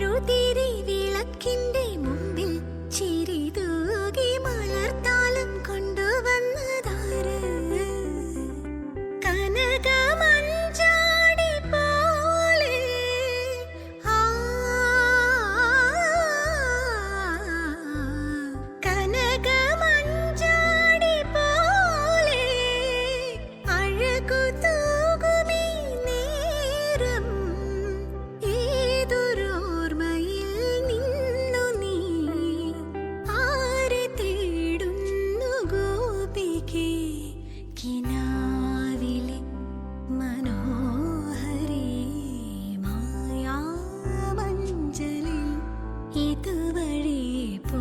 മെഴുതിരി വിളക്കിന്റെ മുമ്പിൽ ചിരി തൂകി മലർത്താലം കൊണ്ടുവന്നതാര്? കനകമഞ്ചാടി പോലെ ആ കനകമഞ്ചാടി പോലെ അഴകു തൂകുമീ നേരം ഏതൊരോർമ്മയിൽ നിന്നു നീ ആരെ തേടുന്നു ഗോപികേ? കിനാവിലെ മനോഹരി മായാമഞ്ചലിൽ ഇതുവഴി പോ